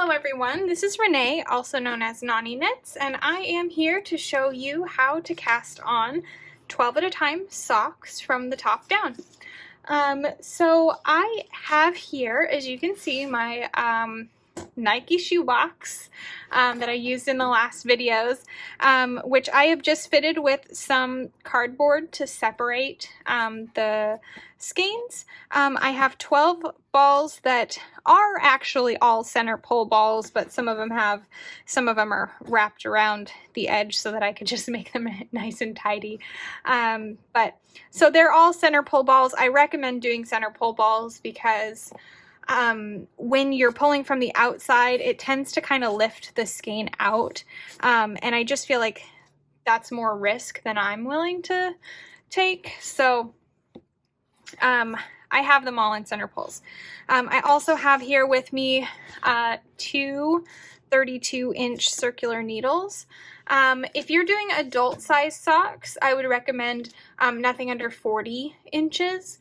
Hello everyone, this is Renee, also known as Nani Knits, and I am here to show you how to cast on 12 at a time socks from the top down. So I have here, as you can see, my Nike shoebox that I used in the last videos, which I have just fitted with some cardboard to separate the skeins. I have 12 balls that are actually all center pole balls, but some of them are wrapped around the edge so that I could just make them nice and tidy. So they're all center pole balls. I recommend doing center pole balls because when you're pulling from the outside, it tends to kind of lift the skein out. And I just feel like that's more risk than I'm willing to take. So I have them all in center poles. I also have here with me two 32-inch circular needles. If you're doing adult size socks, I would recommend nothing under 40 inches.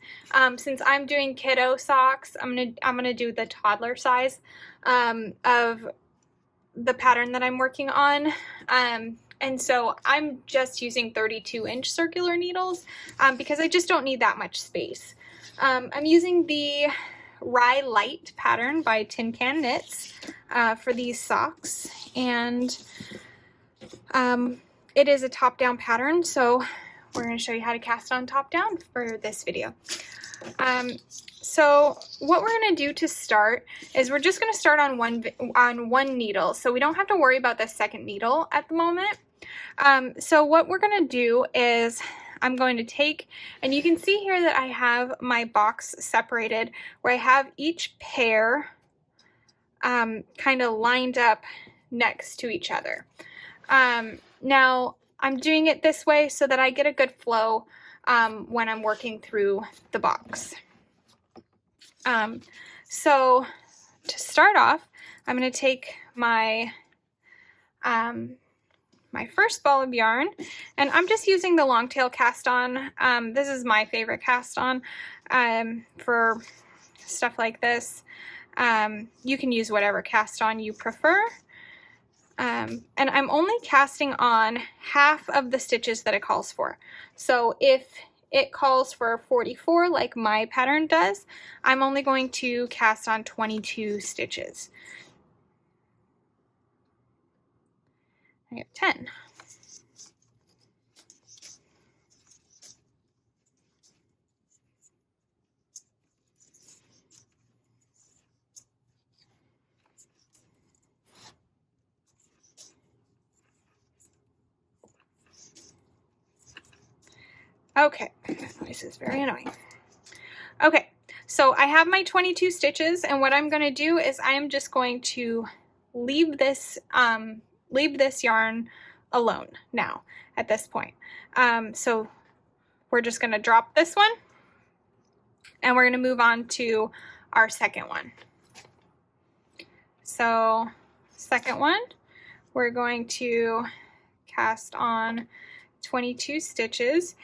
Since I'm doing kiddo socks, I'm gonna do the toddler size of the pattern that I'm working on. And so I'm just using 32-inch circular needles because I just don't need that much space. I'm using the Rye Light pattern by Tin Can Knits for these socks, and it is a top-down pattern, so we're going to show you how to cast on top-down for this video. So what we're going to do to start is we're just going to start on one needle, so we don't have to worry about the second needle at the moment. So what we're going to do is I'm going to take, and you can see here that I have my box separated where I have each pair kind of lined up next to each other. Now I'm doing it this way so that I get a good flow when I'm working through the box. So to start off, I'm going to take my my first ball of yarn, and I'm just using the long tail cast on. This is my favorite cast on for stuff like this. You can use whatever cast on you prefer. And I'm only casting on half of the stitches that it calls for. So if it calls for 44 like my pattern does, I'm only going to cast on 22 stitches. I have 10. Okay, that noise is very annoying. Okay, so I have my 22 stitches, and what I'm going to do is I am just going to leave this yarn alone now at this point. So we're just going to drop this one, and we're going to move on to our second one. So second one, we're going to cast on 22 stitches.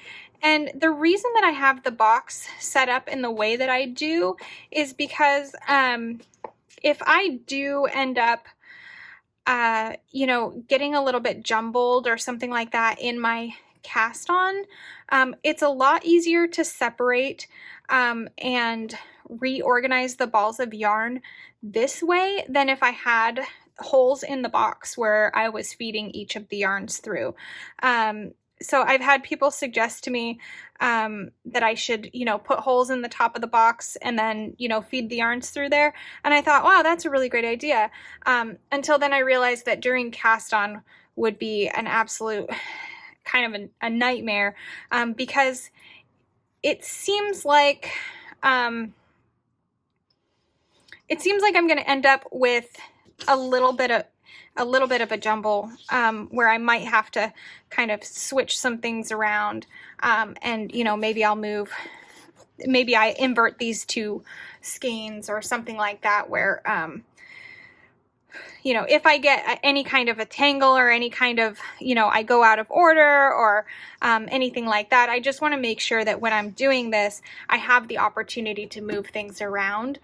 And the reason that I have the box set up in the way that I do is because if I do end up you know, getting a little bit jumbled or something like that in my cast on, it's a lot easier to separate and reorganize the balls of yarn this way than if I had holes in the box where I was feeding each of the yarns through. So I've had people suggest to me that I should, you know, put holes in the top of the box and then, you know, feed the yarns through there. And I thought, wow, that's a really great idea. Until then I realized that doing cast on would be an absolute kind of a nightmare because it seems like I'm going to end up with a little bit of a jumble where I might have to kind of switch some things around, and you know, maybe I invert these two skeins or something like that, where you know, if I get any kind of a tangle or any kind of, you know, I go out of order or anything like that, I just want to make sure that when I'm doing this, I have the opportunity to move things around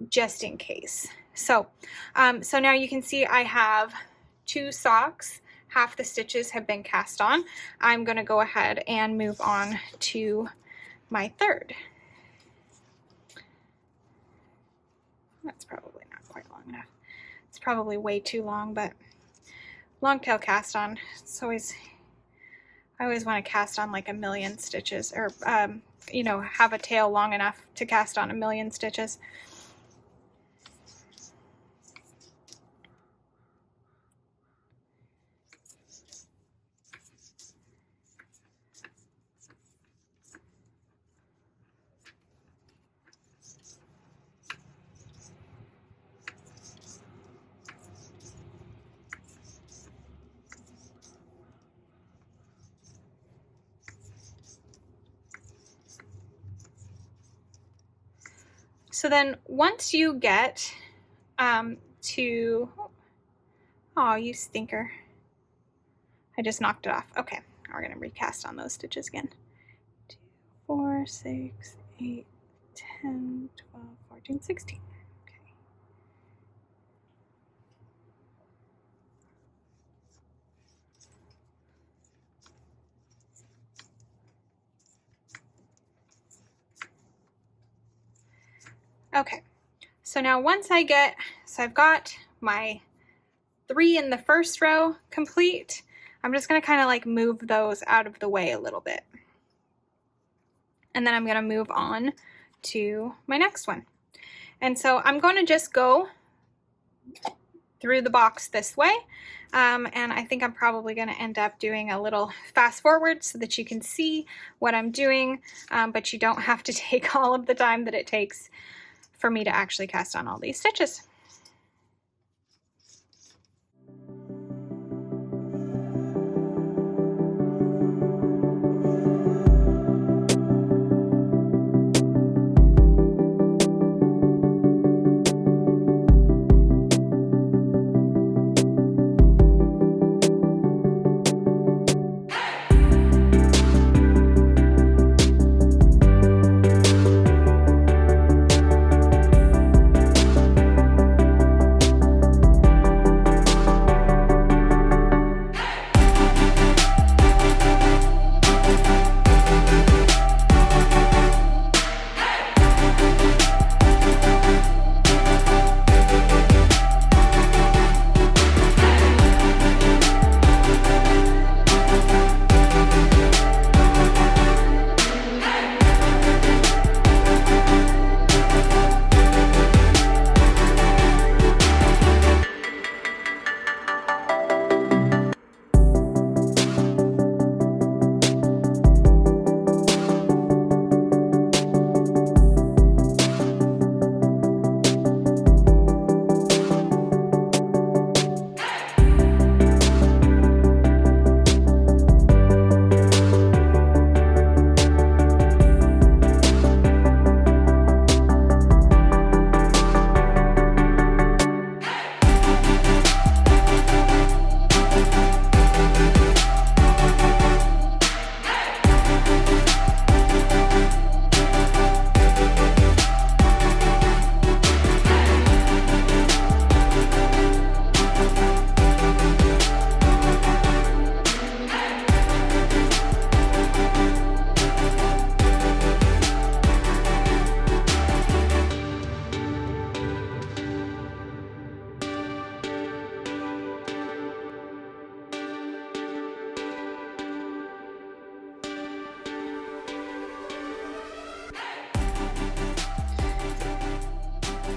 just in case. So, so now you can see I have 2 socks. Half the stitches have been cast on. I'm going to go ahead and move on to my third. That's probably not quite long enough. It's probably way too long, but long tail cast on. It's always, I always want to cast on like 1,000,000 stitches, or you know, have a tail long enough to cast on 1,000,000 stitches. So then once you get to, oh, you stinker. I just knocked it off. Okay, we're going to recast on those stitches again. 2, 4, 6, 8, 10, 12, 14, 16. Okay, so now once I get, so I've got my 3 in the first row complete, I'm just going to kind of like move those out of the way a little bit. And then I'm going to move on to my next one. And so I'm going to just go through the box this way. And I think I'm probably going to end up doing a little fast forward so that you can see what I'm doing, but you don't have to take all of the time that it takes for me to actually cast on all these stitches.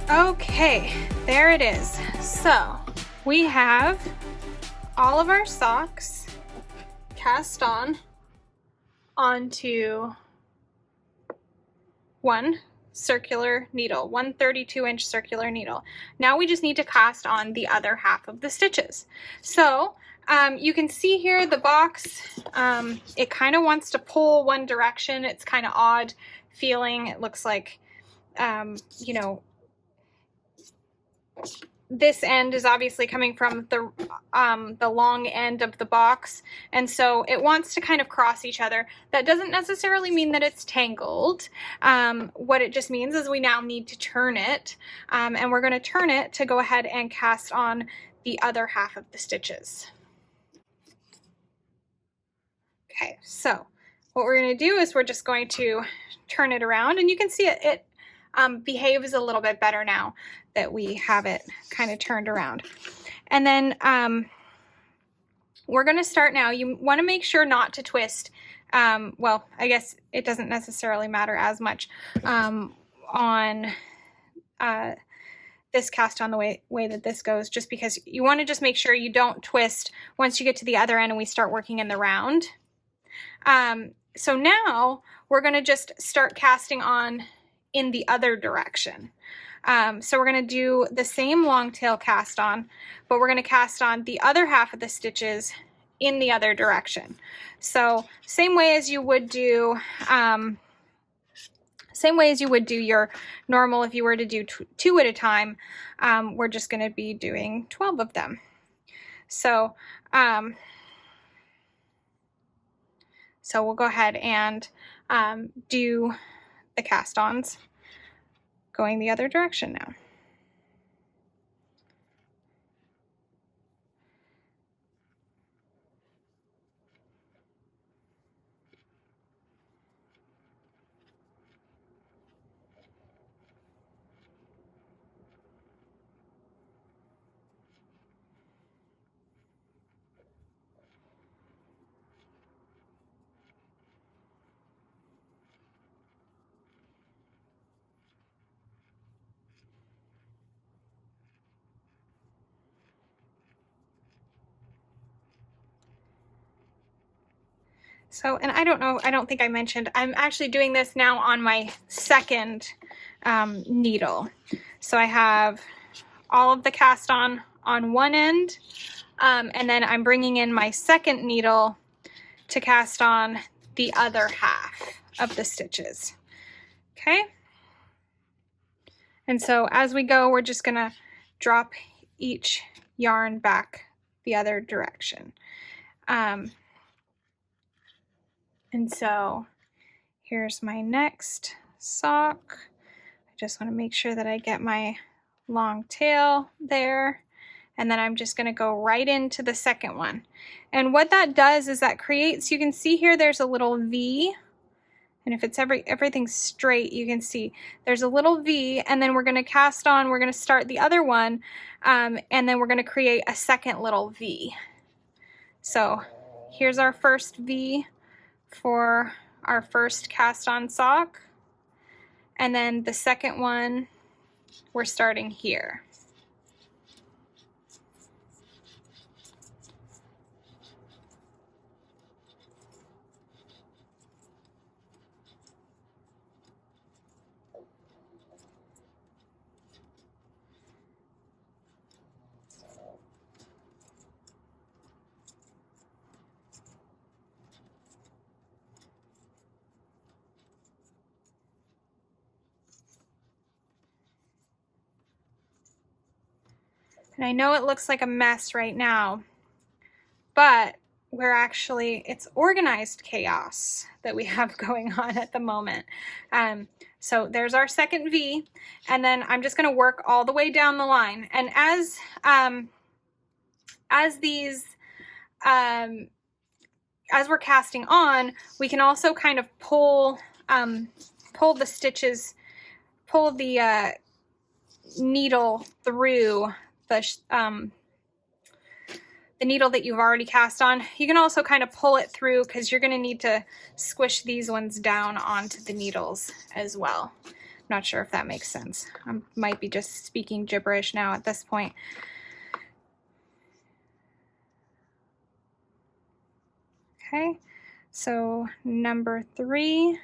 Okay, there it is. So we have all of our socks cast on onto one circular needle, one 32-inch circular needle. Now we just need to cast on the other half of the stitches. So you can see here the box, it kind of wants to pull one direction. It's kind of odd feeling. It looks like, you know, this end is obviously coming from the long end of the box, and so it wants to kind of cross each other. That doesn't necessarily mean that it's tangled. What it just means is we now need to turn it, and we're going to turn it to go ahead and cast on the other half of the stitches. Okay, so what we're going to do is we're just going to turn it around, and you can see it behaves a little bit better now that we have it kind of turned around. And then we're going to start now. You want to make sure not to twist. Well, I guess it doesn't necessarily matter as much on this cast on the way that this goes, just because you want to just make sure you don't twist once you get to the other end and we start working in the round. So now we're going to just start casting on in the other direction. So we're going to do the same long tail cast on, but we're going to cast on the other half of the stitches in the other direction. So same way as you would do your normal if you were to do two at a time. We're just going to be doing 12 of them. So so we'll go ahead and do the cast-ons going the other direction now. So, and I don't think I mentioned, I'm actually doing this now on my second needle. So I have all of the cast on one end, and then I'm bringing in my second needle to cast on the other half of the stitches. Okay. And so as we go, we're just going to drop each yarn back the other direction. And so here's my next sock. I just want to make sure that I get my long tail there. And then I'm just going to go right into the second one. And what that does is that creates, you can see here there's a little V. And if it's everything's straight, you can see there's a little V, and then we're going to cast on, we're going to start the other one, and then we're going to create a second little V. So here's our first V for our first cast on sock, and then the second one we're starting here. And I know it looks like a mess right now, but it's organized chaos that we have going on at the moment. So there's our second V, and then I'm just going to work all the way down the line. And as we're casting on, we can also kind of pull the stitches, pull the needle through the needle that you've already cast on. You can also kind of pull it through because you're going to need to squish these ones down onto the needles as well. I'm not sure if that makes sense. I might be just speaking gibberish now at this point. Okay, so number 3.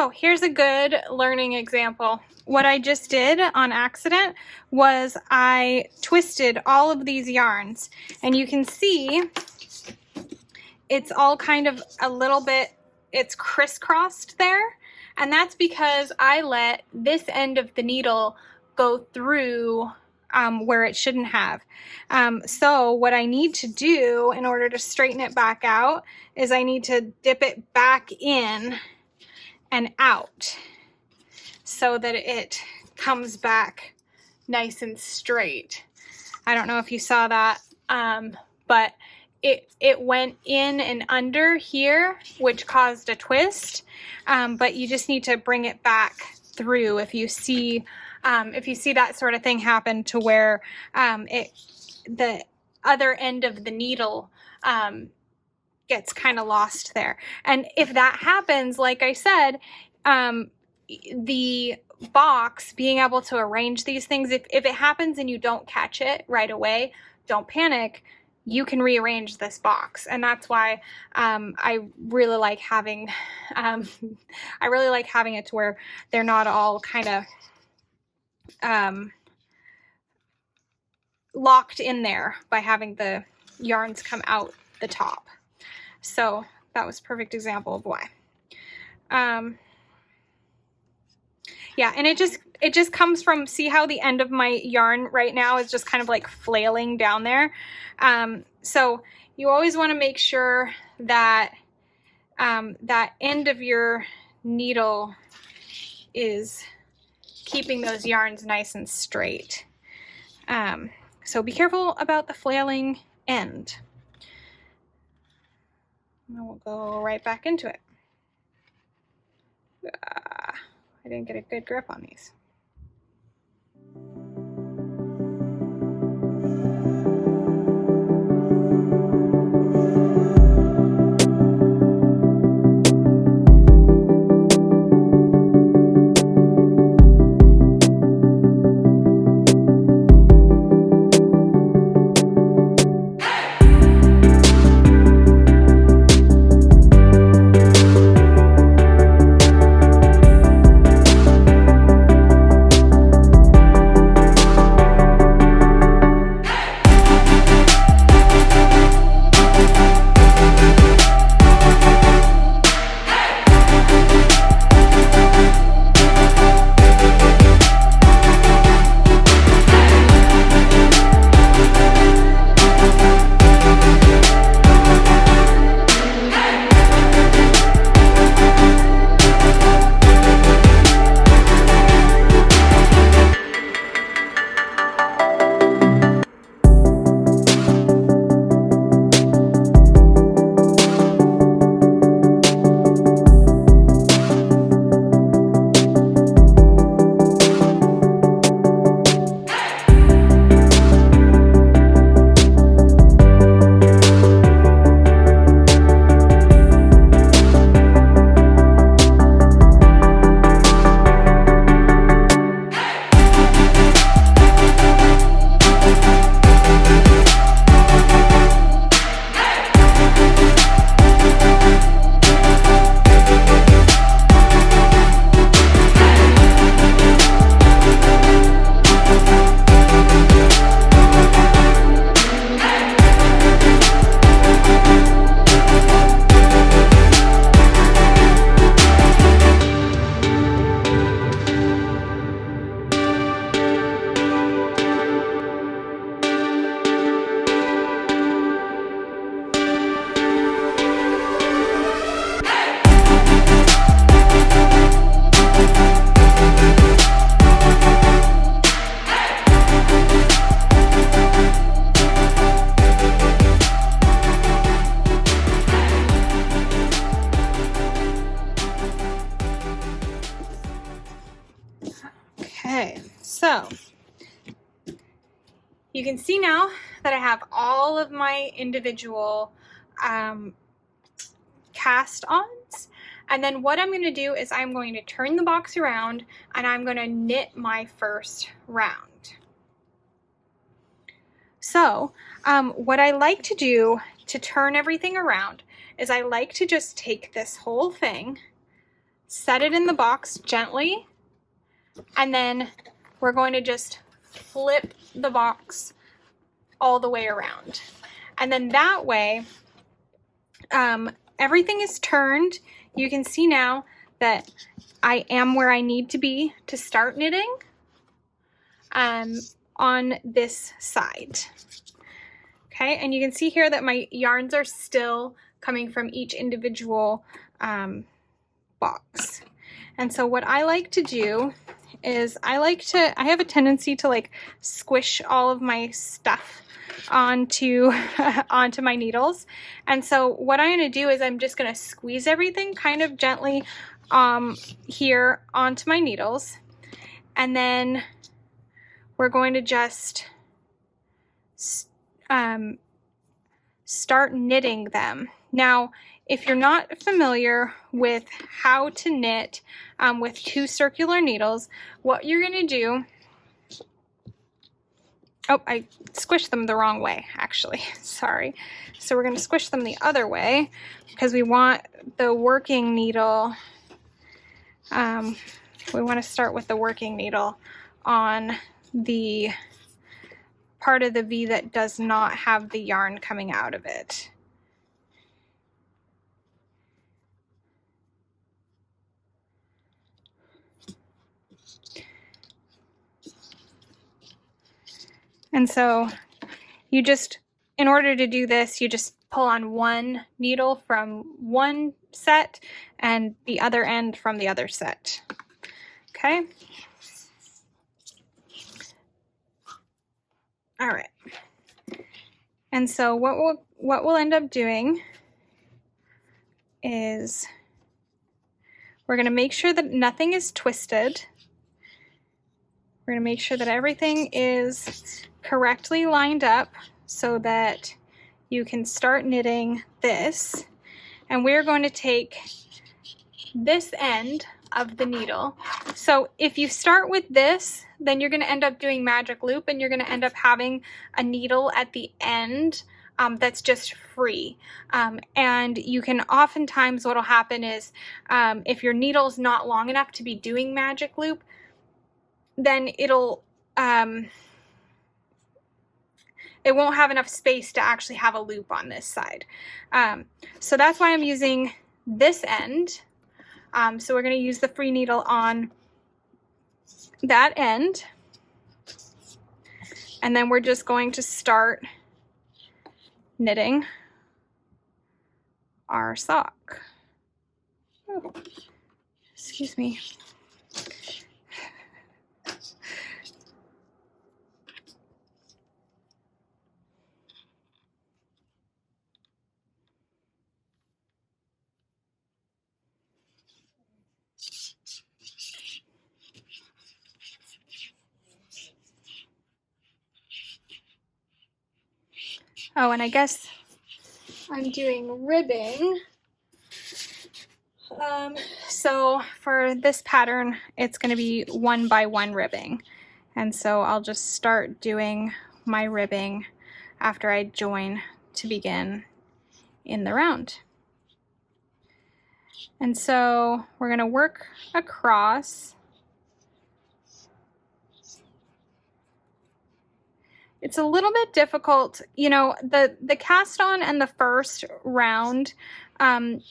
Oh, here's a good learning example. What I just did on accident was I twisted all of these yarns, and you can see it's all kind of a little bit, it's crisscrossed there, and that's because I let this end of the needle go through where it shouldn't have. So what I need to do in order to straighten it back out is I need to dip it back in and out so that it comes back nice and straight. I don't know if you saw that, but it went in and under here, which caused a twist, but you just need to bring it back through if you see that sort of thing happen, to where the other end of the needle gets kind of lost there. And if that happens, like I said, the box, being able to arrange these things, if it happens and you don't catch it right away, don't panic. You can rearrange this box, and that's why I really like having it to where they're not all kind of locked in there by having the yarns come out the top. So that was a perfect example of why. Yeah, and it just comes from, see how the end of my yarn right now is just kind of like flailing down there. So you always want to make sure that that end of your needle is keeping those yarns nice and straight. So be careful about the flailing end. And we'll go right back into it. I didn't get a good grip on these. Okay, so you can see now that I have all of my individual cast-ons, and then what I'm going to do is I'm going to turn the box around and I'm going to knit my first round. So what I like to do to turn everything around is I like to just take this whole thing, set it in the box gently, and then we're going to just flip the box all the way around. And then that way, everything is turned. You can see now that I am where I need to be to start knitting on this side. Okay, and you can see here that my yarns are still coming from each individual box. And so what I like to do is I have a tendency to like squish all of my stuff onto onto my needles. And so what I'm going to do is I'm just going to squeeze everything kind of gently here onto my needles, and then we're going to just start knitting them. Now, if you're not familiar with how to knit with 2 circular needles, what you're going to do, oh, I squished them the wrong way, actually, sorry. So we're going to squish them the other way because we want the working needle, we want to start with the working needle on the part of the V that does not have the yarn coming out of it. And so you just, in order to do this, you just pull on one needle from one set and the other end from the other set. Okay. All right. And so what we'll end up doing is we're going to make sure that nothing is twisted. We're going to make sure that everything is correctly lined up so that you can start knitting this. And we're going to take this end of the needle. So if you start with this, then you're going to end up doing magic loop, and you're going to end up having a needle at the end that's just free. And you can oftentimes, what'll happen is if your needle's not long enough to be doing magic loop, then it'll it won't have enough space to actually have a loop on this side. So that's why I'm using this end. So we're going to use the free needle on that end, and then we're just going to start knitting our sock. Oh, excuse me. Oh, and I guess I'm doing ribbing. So for this pattern, it's going to be 1 by 1 ribbing. And so I'll just start doing my ribbing after I join to begin in the round. And so we're going to work across. It's a little bit difficult, you know, the cast on and the first round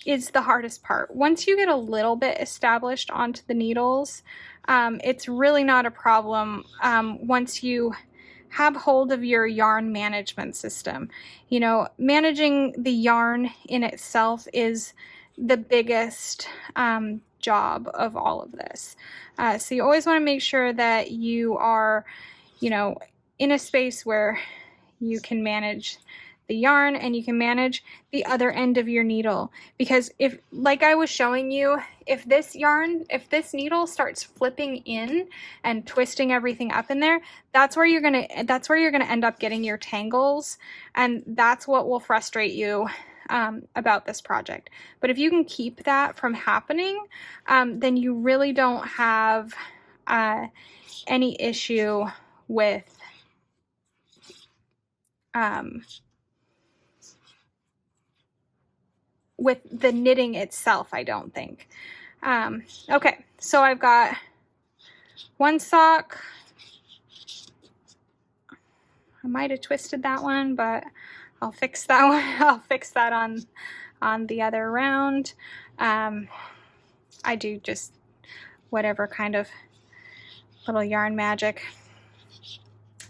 is the hardest part. Once you get a little bit established onto the needles, it's really not a problem once you have hold of your yarn management system. You know, managing the yarn in itself is the biggest job of all of this. So you always want to make sure that you are, you know, in a space where you can manage the yarn and you can manage the other end of your needle. Because if, like I was showing you, if this needle starts flipping in and twisting everything up in there, that's where you're gonna end up getting your tangles, and that's what will frustrate you about this project. But if you can keep that from happening, then you really don't have any issue with the knitting itself, I don't think. Okay, so I've got one sock. I might have twisted that one, but I'll fix that one. I'll fix that on the other round. I do just whatever kind of little yarn magic.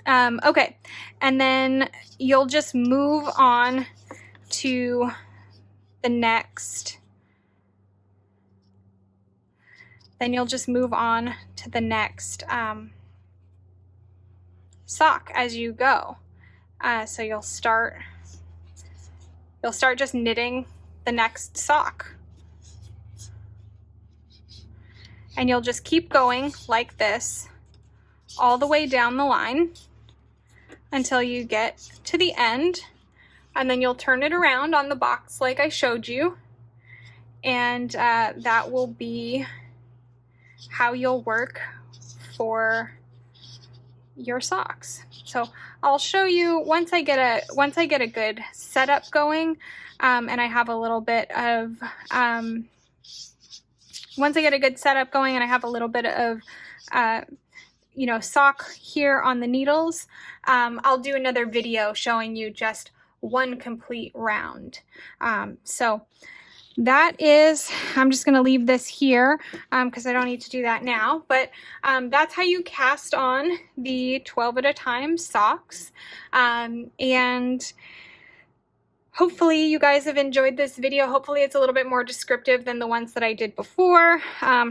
Okay, and then you'll just move on to the next. Then you'll just move on to the next sock as you go. So you'll start just knitting the next sock. And you'll just keep going like this all the way down the line until you get to the end, and then you'll turn it around on the box like I showed you, and that will be how you'll work for your socks. So I'll show you once I get a good setup going, and I have a little bit of once I get a good setup going and I have a little bit of you know, sock here on the needles, I'll do another video showing you just one complete round. So that is, I'm just going to leave this here because I don't need to do that now, but that's how you cast on the 12 at a time socks. And hopefully you guys have enjoyed this video. Hopefully it's a little bit more descriptive than the ones that I did before,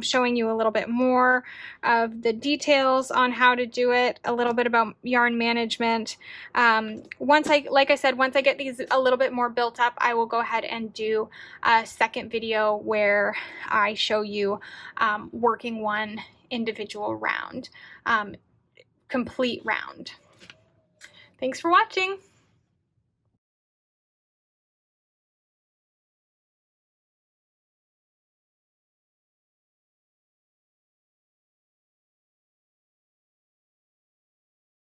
showing you a little bit more of the details on how to do it, a little bit about yarn management. Like I said, once I get these a little bit more built up, I will go ahead and do a second video where I show you working one individual round, complete round. Thanks for watching.